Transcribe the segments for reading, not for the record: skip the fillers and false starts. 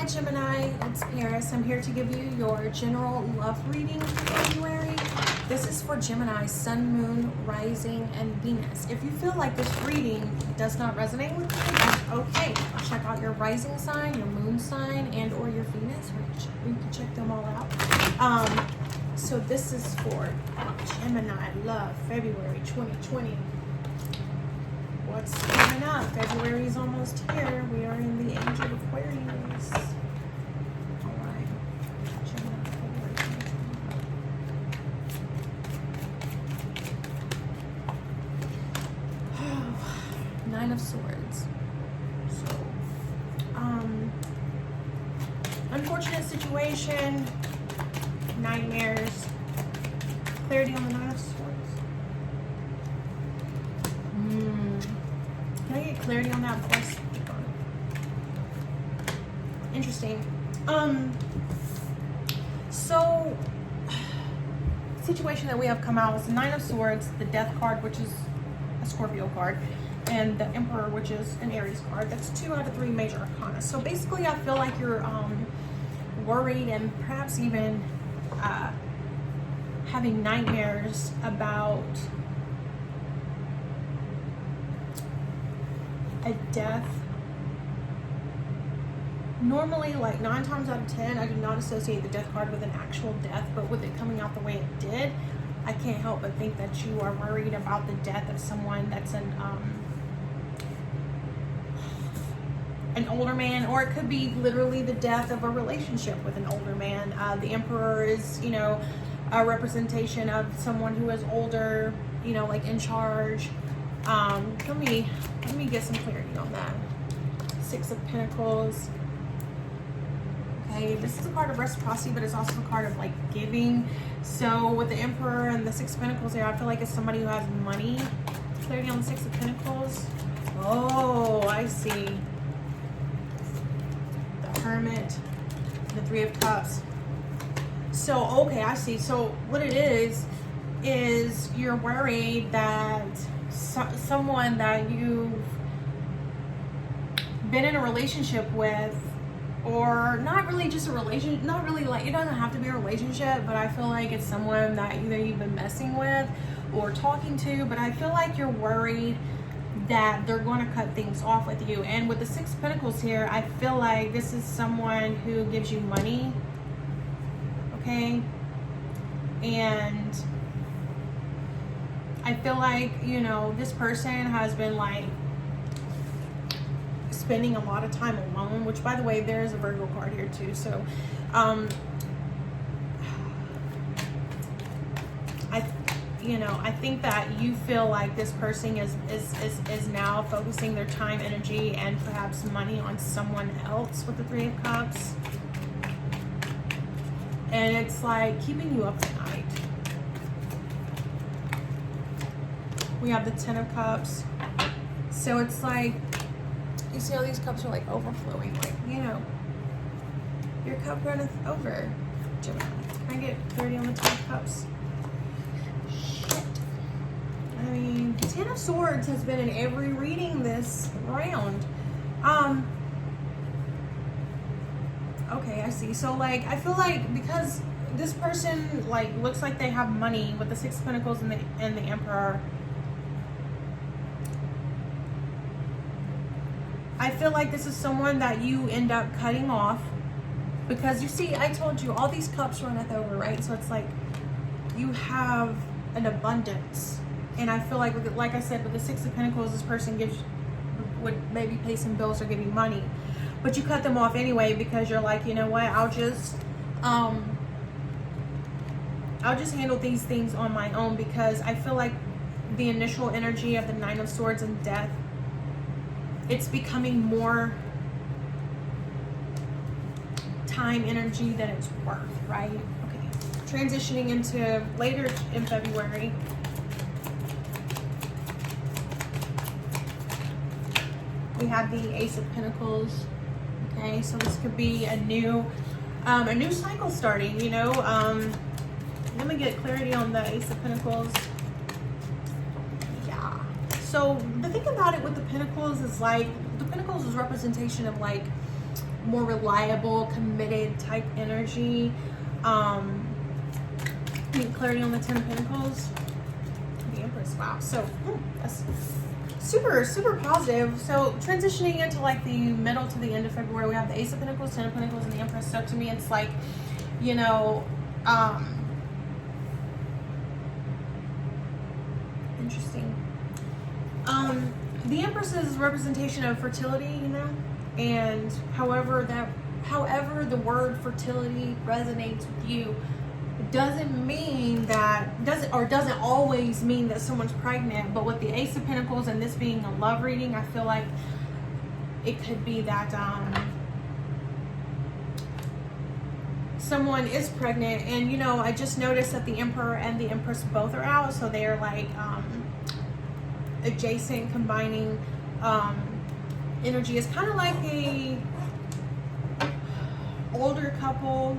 Hi Gemini, it's Paris. I'm here to give you your general love reading for February. This is for Gemini, Sun, Moon, Rising, and Venus. If you feel like this reading does not resonate with you, that's okay. Check out your rising sign, your moon sign, and or your Venus. You can check them all out. So this is for Gemini love, February 2020. What's coming up? February is almost here. We are in the age of Aquarius. All right. Gemini, February 2020. Nine of Swords. So, unfortunate situation, nightmares, clarity on the Nine of Swords. Can I get clarity on that before I speak on it? Interesting. So, situation that we have come out is the Nine of Swords, the Death card, which is a Scorpio card, and the Emperor, which is an Aries card. That's 2 out of 3 major arcana. So basically, I feel like you're worried and perhaps even having nightmares about a death. Normally, like 9 times out of 10, I do not associate the Death card with an actual death, but with it coming out the way it did, I can't help but think that you are worried about the death of someone that's an older man, or it could be literally the death of a relationship with an older man. The Emperor is, you know, a representation of someone who is older, you know, like in charge. Let me get some clarity on that. 6 of Pentacles. Okay, this is a card of reciprocity, but it's also a card of like giving. So with the Emperor and the 6 of Pentacles here, I feel like it's somebody who has money. Clarity on the 6 of Pentacles. Oh, I see. The Hermit, the 3 of Cups. So, okay, I see. So what it is you're worried that someone that you've been in a relationship with, or not really just a relationship, not really, like, it doesn't have to be a relationship, but I feel like it's someone that either you've been messing with or talking to, but I feel like you're worried that they're going to cut things off with you. And with the 6 of Pentacles here, I feel like this is someone who gives you money, okay? And I feel like, you know, this person has been like spending a lot of time alone, which, by the way, there is a Virgo card here too. So I think that you feel like this person is now focusing their time, energy, and perhaps money on someone else with the 3 of Cups, and it's like keeping you up at night. We have the 10 of Cups. So it's like, you see how these cups are like overflowing, like, you know, your cup runneth over, Gemini. Can I get clarity on the 10 of Cups? Shit. I mean, the 10 of Swords has been in every reading this round. Okay, I see. So like, I feel like because this person like looks like they have money with the 6 of Pentacles and the Emperor, I feel like this is someone that you end up cutting off because, you see, I told you all these cups runneth over, right? So it's like you have an abundance, and I feel like, like I said, with the 6 of Pentacles, this person would maybe pay some bills or give you money, but you cut them off anyway because you're like, you know what? I'll just handle these things on my own, because I feel like the initial energy of the 9 of Swords and death, it's becoming more time, energy than it's worth, right? Okay. Transitioning into later in February. We have the Ace of Pentacles. Okay, so this could be a new cycle starting, you know. Let me get clarity on the Ace of Pentacles. So the thing about it with the Pentacles is like, the Pentacles is representation of like more reliable, committed type energy. Need clarity on the 10 of Pentacles. The Empress. Wow. So that's super, super positive. So transitioning into like the middle to the end of February, we have the Ace of Pentacles, 10 of Pentacles, and the Empress. So to me, it's like, you know, interesting. The Empress is a representation of fertility, you know, and however the word fertility resonates with you, doesn't mean that, doesn't always mean that someone's pregnant. But with the Ace of Pentacles and this being a love reading, I feel like it could be that someone is pregnant. And you know, I just noticed that the Emperor and the Empress both are out, so they're like adjacent, combining energy. Is kind of like a older couple,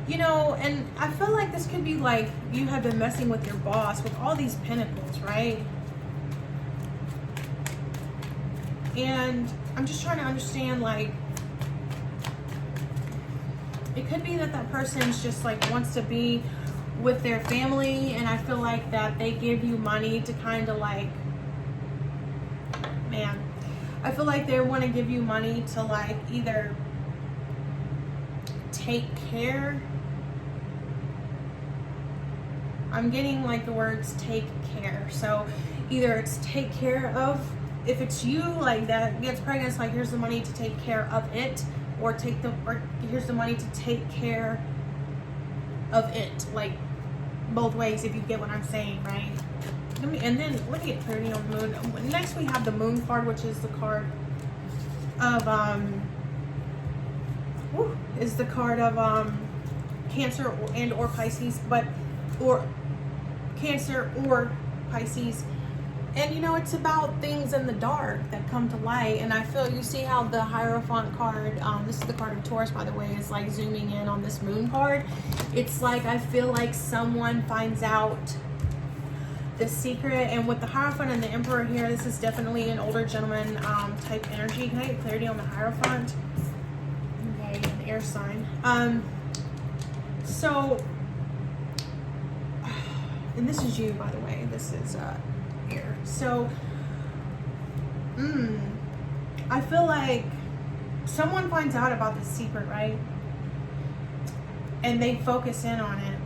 you know. And I feel like this could be like you have been messing with your boss with all these pentacles, right? And I'm just trying to understand, like, it could be that that person's just like wants to be with their family, and I feel like that they give you money to kind of like, man, I feel like they want to give you money to like either take care. I'm getting like the words take care. So either it's take care of, if it's you like that gets pregnant, it's like here's the money to take care of it, or here's the money to take care of it, like both ways, if you get what I'm saying, right? Let me get clarity on the moon. Next we have the Moon card, which is the card of Cancer and or Pisces, or Cancer or Pisces. And you know, it's about things in the dark that come to light. And I feel, you see how the Hierophant card, this is the card of Taurus, by the way, is like zooming in on this Moon card. It's like, I feel like someone finds out the secret. And with the Hierophant and the Emperor here, this is definitely an older gentleman type energy. Can I get clarity on the Hierophant? Okay, an air sign. So, and this is you, by the way. This is here. So, I feel like someone finds out about this secret, right? And they focus in on it.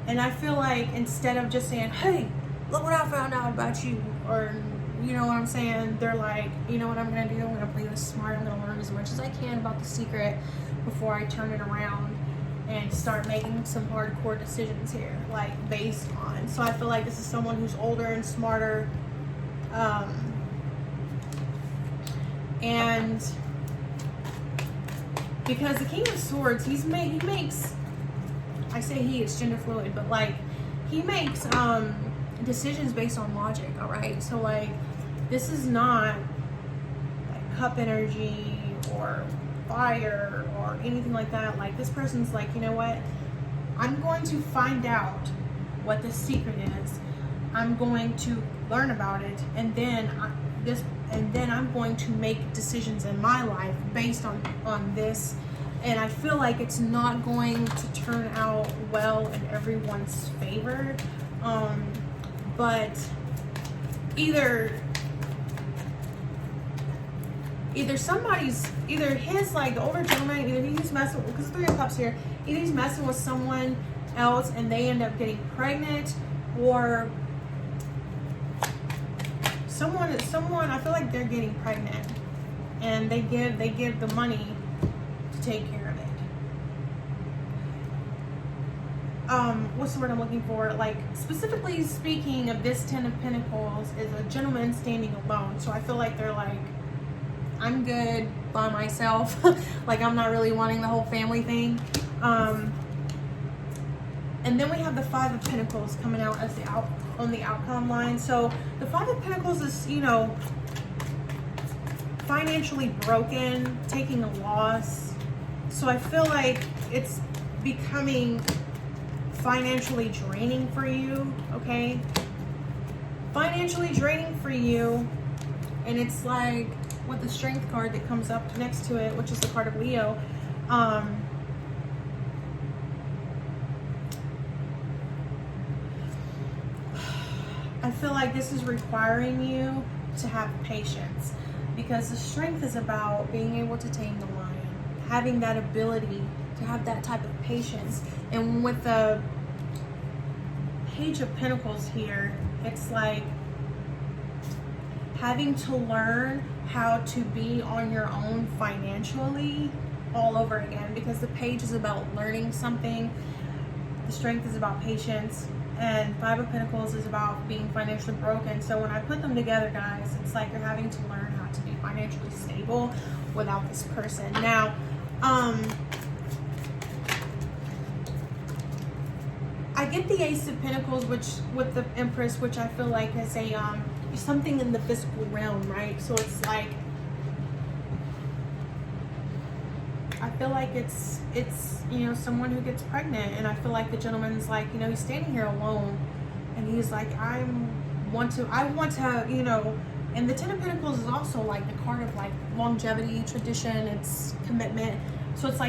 And I feel like instead of just saying, hey, look what I found out about you, or you know what I'm saying, they're like, you know what I'm gonna do? I'm gonna play this smart. I'm gonna learn as much as I can about the secret before I turn it around and start making some hardcore decisions here, like based on. So I feel like this is someone who's older and smarter, and because the King of Swords, he makes, I say he, it's gender fluid, but like he makes decisions based on logic. All right, so like this is not like cup energy or fire or anything like that. Like this person's like, you know what, I'm going to find out what the secret is. I'm going to learn about it, and then I'm going to make decisions in my life based on this. And I feel like it's not going to turn out well in everyone's favor. But either his, like the older gentleman, either he's messing, because 3 of Cups here, either he's messing with someone else and they end up getting pregnant, or someone, I feel like they're getting pregnant and they give the money to take care of it. What's the word I'm looking for? Like, specifically speaking of this 10 of Pentacles is a gentleman standing alone. So I feel like they're like, I'm good by myself. Like, I'm not really wanting the whole family thing. And then we have the 5 of Pentacles coming out as on the outcome line. So the 5 of Pentacles is, you know, financially broken, taking a loss. So I feel like it's becoming financially draining for you, okay? Financially draining for you. And it's like, with the Strength card that comes up next to it, which is the card of Leo. I feel like this is requiring you to have patience, because the Strength is about being able to tame the lion, having that ability to have that type of patience. And with the Page of Pentacles here, it's like having to learn how to be on your own financially all over again, because the Page is about learning something, the Strength is about patience, and Five of Pentacles is about being financially broken. So when I put them together, guys, it's like you're having to learn how to be financially stable without this person. Now, I get the Ace of Pentacles, which with the Empress, which I feel like is a something in the physical realm, right? So it's like, I feel like it's you know, someone who gets pregnant, and I feel like the gentleman's like, you know, he's standing here alone, and he's like, I want to, you know. And the Ten of Pentacles is also like the card of like longevity, tradition, it's commitment. So it's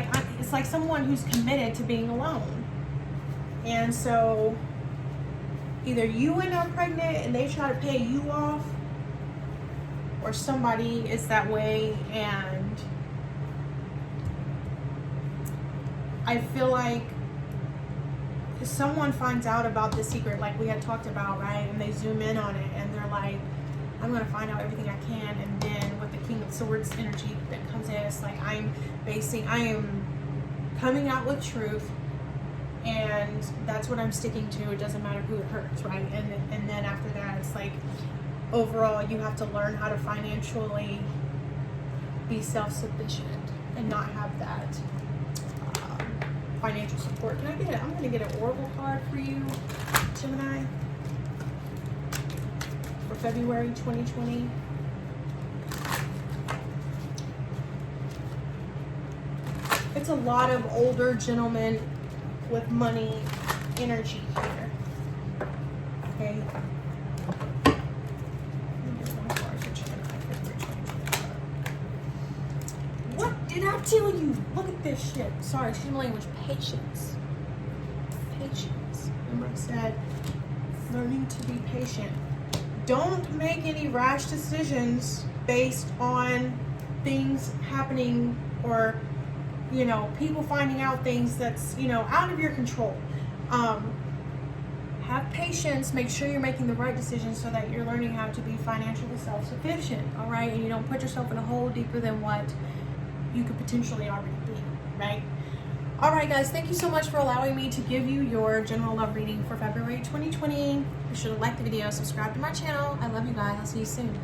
like someone who's committed to being alone. And so either you end up pregnant and they try to pay you off, or somebody is that way. And I feel like if someone finds out about the secret, like we had talked about, right? And they zoom in on it and they're like, I'm going to find out everything I can. And then with the King of Swords energy that comes in, it's like I am coming out with truth. And that's what I'm sticking to. It doesn't matter who it hurts, right? And then after that, it's like, overall, you have to learn how to financially be self-sufficient and not have that financial support. Can I get it? I'm going to get an Oracle card for you, Gemini, for February 2020. It's a lot of older gentlemen with money energy here. Okay. What did I tell you? Look at this shit. Sorry, excuse my language. Patience. Patience. Remember I said learning to be patient. Don't make any rash decisions based on things happening, or you know, people finding out things that's, you know, out of your control. Have patience. Make sure you're making the right decisions so that you're learning how to be financially self-sufficient, all right? And you don't put yourself in a hole deeper than what you could potentially already be, right? All right, guys, thank you so much for allowing me to give you your general love reading for February 2020. Be sure to like the video, subscribe to my channel. I love you guys. I'll see you soon.